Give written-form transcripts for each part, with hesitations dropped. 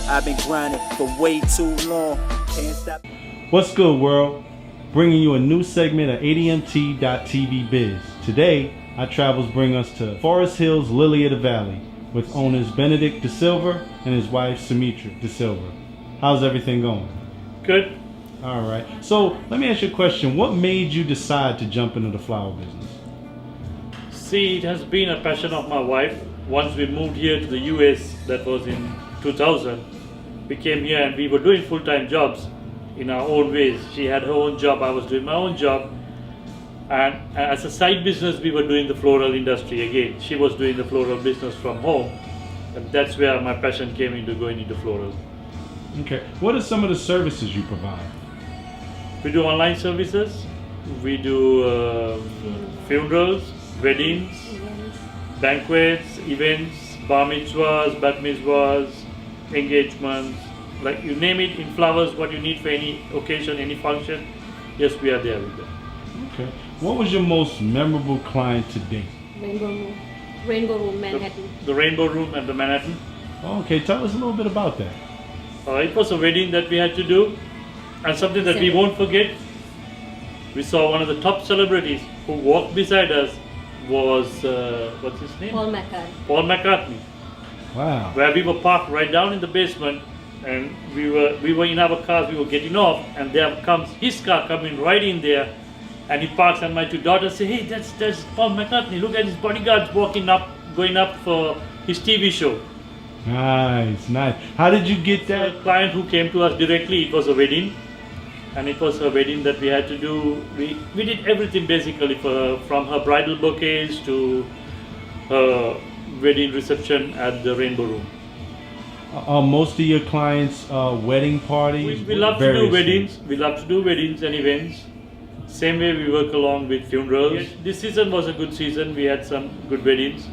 I've been grinding for way too long. Can't stop. What's good, world? Bringing you a new segment of ADMT.TVBIZ. Today, our travels bring us to Forest Hills, Lily of the Valley, with owners Benedict De Silva and his wife Sumitra De Silva. How's everything going? Good. All right. So let me ask you a question. What made you decide to jump into the flower business? See, it has been a passion of my wife. Once we moved here to the US, that was in 2000, we came here and we were doing full-time jobs in our own ways. She had her own job, I was doing my own job. And as a side business, we were doing the floral industry again. She was doing the floral business from home. And that's where my passion came into going into floral. Okay. What are some of the services you provide? We do online services. We do funerals, weddings, banquets, events, bar mitzvahs, bat mitzvahs, engagements, like you name it in flowers, what you need for any occasion, any function. Yes, we are there with them. Okay. What was your most memorable client to date? Rainbow Room, Manhattan. The Rainbow Room at the Manhattan. Okay, tell us a little bit about that. It was a wedding that we had to do, and something that we won't forget. We saw one of the top celebrities who walked beside us was, what's his name? Paul McCartney. Paul McCartney. Wow. Where we were parked right down in the basement, and we were in our cars, we were getting off, and there comes his car coming right in there, and he parks, and my two daughters say, hey, that's Paul McCartney, look at his bodyguards walking up, going up for his TV show. Nice, nice. How did you get that? A client who came to us directly, it was a wedding, and it was a wedding that we had to do. We did everything basically from her bridal bouquets to her wedding reception at the Rainbow Room. Most of your clients' wedding parties? We love to do weddings. We love to do weddings and events. Same way we work along with funerals. Yes, this season was a good season. We had some good weddings.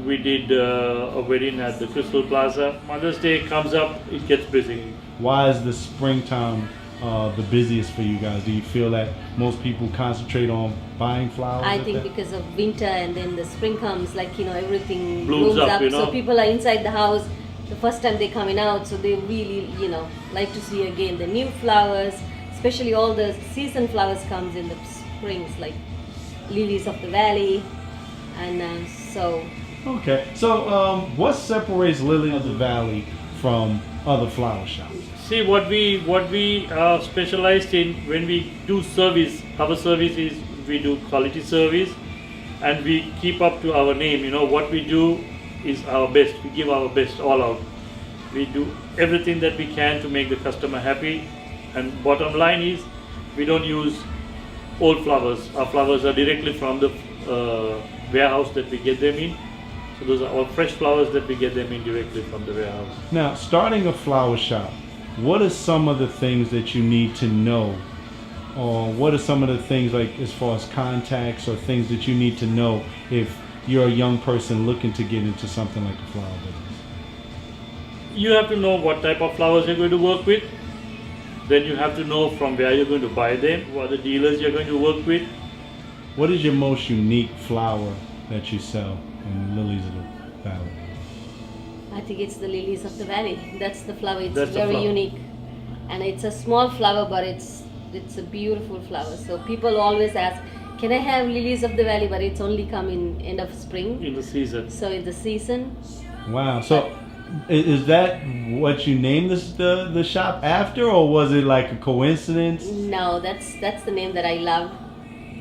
We did a wedding at the Crystal Plaza. Mother's Day comes up, it gets busy. Why is the springtime the busiest for you guys? Do you feel that most people concentrate on buying flowers? I think because of winter, and then the spring comes, like, everything blooms up, So people are inside the house the first time they're coming out, so they really, like to see again the new flowers, especially all the season flowers comes in the springs, like Lilies of the Valley, and so. Okay, so what separates Lily of the Valley from other flower shops? See, what we are specialized in when we do service, our service is we do quality service, and we keep up to our name. What we do is our best. We give our best all out. We do everything that we can to make the customer happy, and bottom line is we don't use old flowers. Our flowers are directly from the warehouse that we get them in. So those are all fresh flowers that we get them in directly from the warehouse. Now, starting a flower shop, what are some of the things that you need to know? Or what are some of the things, like as far as contacts or things that you need to know if you're a young person looking to get into something like a flower business? You have to know what type of flowers you're going to work with. Then you have to know from where you're going to buy them, who are the dealers you're going to work with. What is your most unique flower that you sell in Lilies of the Valley? I think it's the Lilies of the Valley. That's the flower. It's That's the very flower. unique, and it's a small flower, but it's a beautiful flower. So people always ask, can I have Lilies of the Valley? But it's only come in end of spring. In the season. So in the season. Wow. So is that what you named the shop after, or was it like a coincidence? No, that's the name that I love.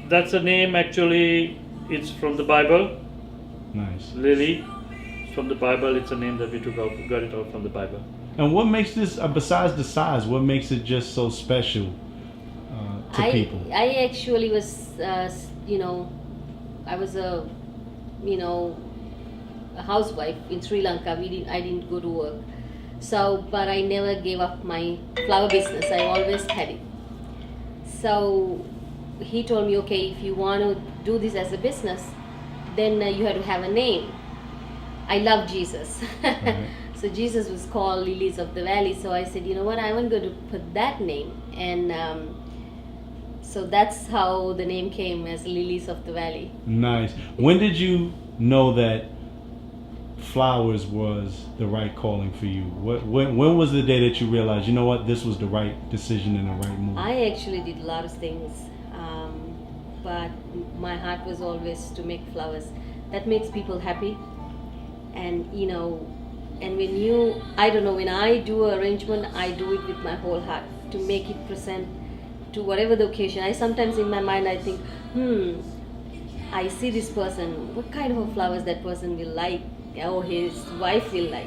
That's a name, actually, it's from the Bible. Nice. Lily. It's from the Bible. It's a name that we got it out from the Bible. And what makes this, besides the size, what makes it just so special to people? I actually was, I was a housewife in Sri Lanka. I didn't go to work. So, but I never gave up my flower business. I always had it. So he told me, okay, if you want to do this as a business, then you have to have a name. I love Jesus. Right. So Jesus was called Lilies of the Valley. So I said, you know what, I'm going to put that name. And so that's how the name came, as Lilies of the Valley. Nice. When did you know that flowers was the right calling for you? When was the day that you realized, you know what, this was the right decision and the right move? I actually did a lot of things, but my heart was always to make flowers. That makes people happy, and and when I do an arrangement, I do it with my whole heart to make it present to whatever the occasion. I sometimes in my mind I think, I see this person, what kind of flowers that person will like, or his wife will like,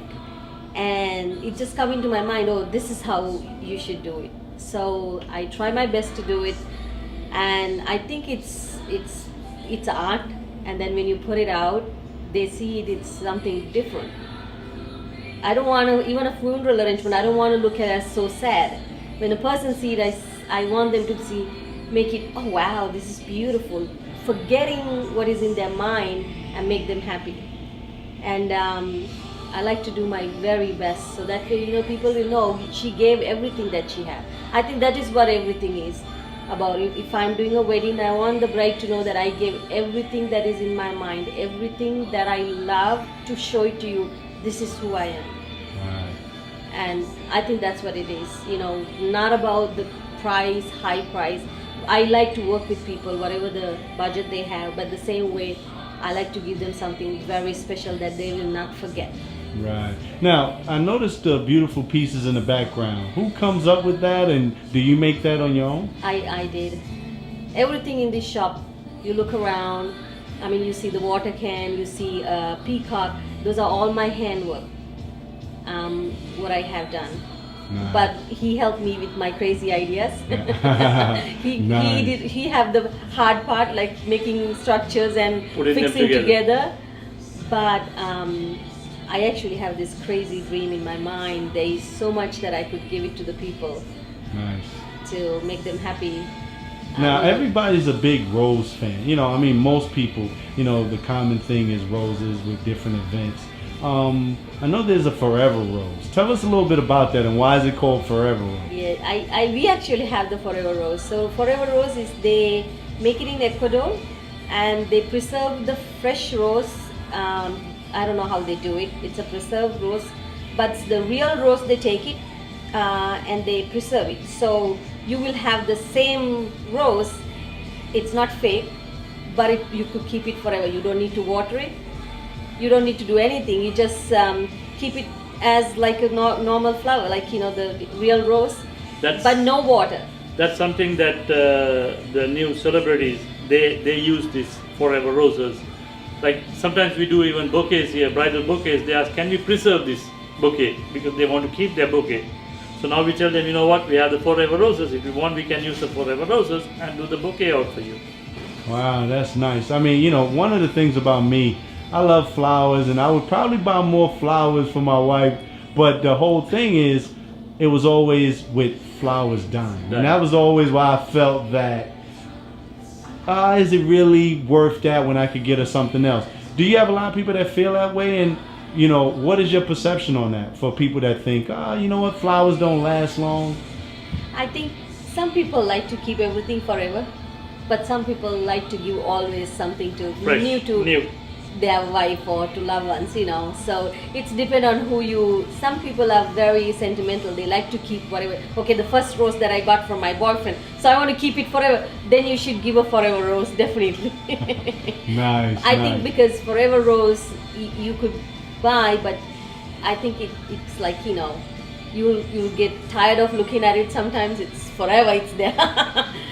and it just come into my mind, oh, this is how you should do it. So I try my best to do it, and I think it's art, and then when you put it out, they see it's something different. I don't want to, even a funeral arrangement, I don't want to look at it as so sad. When a person see it, I want them to see, make it, oh wow, this is beautiful, forgetting what is in their mind and make them happy. And I like to do my very best so that way, people will know she gave everything that she had. I think that is what everything is about. If I'm doing a wedding, I want the bride to know that I gave everything that is in my mind, everything that I love, to show it to you. This is who I am. Right. And I think that's what it is. Not about the price, high price. I like to work with people, whatever the budget they have, but the same way, I like to give them something very special that they will not forget. Right. Now, I noticed the beautiful pieces in the background. Who comes up with that, and do you make that on your own? I did. Everything in this shop, you look around, you see the water can, you see a peacock, those are all my handwork, what I have done. Nice. But he helped me with my crazy ideas. Nice. He have the hard part, like making structures and Putting them fixing together. But I actually have this crazy dream in my mind. There is so much that I could give it to the people. Nice. To make them happy. Now, everybody's a big rose fan. Most people, the common thing is roses with different events. I know there's a Forever Rose. Tell us a little bit about that, and why is it called Forever Rose? Yeah, we actually have the Forever Rose. So Forever Rose is, they make it in Ecuador, and they preserve the fresh rose. I don't know how they do it. It's a preserved rose, but the real rose, they take it and they preserve it. So you will have the same rose. It's not fake, but you could keep it forever. You don't need to water it. You don't need to do anything. You just keep it as like a normal flower, like the real rose, but no water. That's something that the new celebrities, they use this Forever Roses. Like sometimes we do even bouquets here, bridal bouquets. They ask, can we preserve this bouquet, because they want to keep their bouquet. So now we tell them, you know what, we have the Forever Roses. If you want, we can use the Forever Roses and do the bouquet out for you. Wow, that's nice. One of the things about me, I love flowers, and I would probably buy more flowers for my wife, but the whole thing is, it was always with flowers dying. And that was always why I felt that, is it really worth that when I could get her something else? Do you have a lot of people that feel that way? And, what is your perception on that for people that think, flowers don't last long? I think some people like to keep everything forever, but some people like to give always something to New. Their wife or to loved ones, So it's depend on who you. Some people are very sentimental. They like to keep whatever. Okay, the first rose that I got from my boyfriend, so I want to keep it forever. Then you should give a Forever Rose, definitely. Nice. I think because Forever Rose you could buy, but I think it's like you'll get tired of looking at it. Sometimes it's forever. It's there.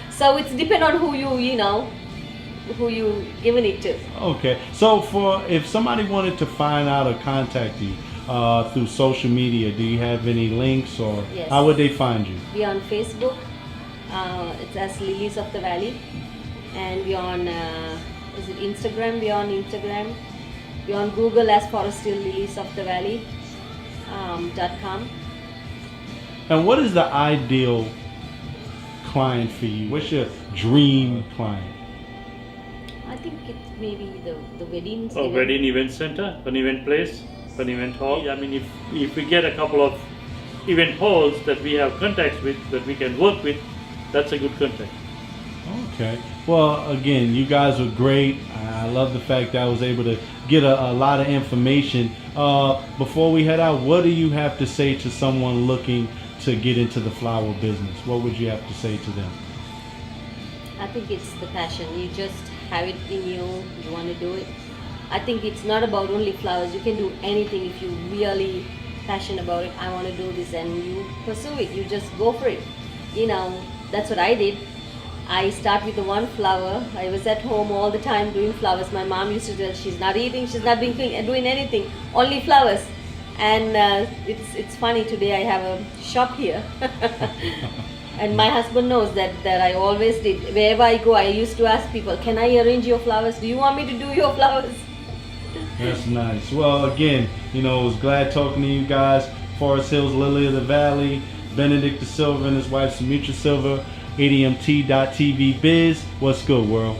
So it's depend on who who you giving it to. Okay, so if somebody wanted to find out or contact you through social media, do you have any links, or Yes. how would they find you? We're on Facebook. It's as Lilies of the Valley, and we're on Instagram? We're on Instagram. We're on Google as Forest Hill Lilies of the Valley .com. And what is the ideal client for you? What's your dream client? I think it may be the weddings. A wedding event center, an event place, an event hall. If we get a couple of event halls that we have contacts with, that we can work with, that's a good contact. Okay. Well, again, you guys were great. I love the fact that I was able to get a lot of information Before we head out, what do you have to say to someone looking to get into the flower business? What would you have to say to them? I think it's the passion. You just have it in you. You want to do it. I think it's not about only flowers. You can do anything if you really passionate about it. I want to do this, and you pursue it. You just go for it. That's what I did. I start with the one flower. I was at home all the time doing flowers. My mom used to tell she's not eating, she's not doing anything, only flowers. And it's funny, today I have a shop here. And my husband knows that I always did. Wherever I go, I used to ask people, can I arrange your flowers? Do you want me to do your flowers? That's nice. Well, again, I was glad talking to you guys. Forest Hills Lily of the Valley, Benedict Da Silva and his wife Sumitra Silva, ADMT.TVBIZ. What's good, world?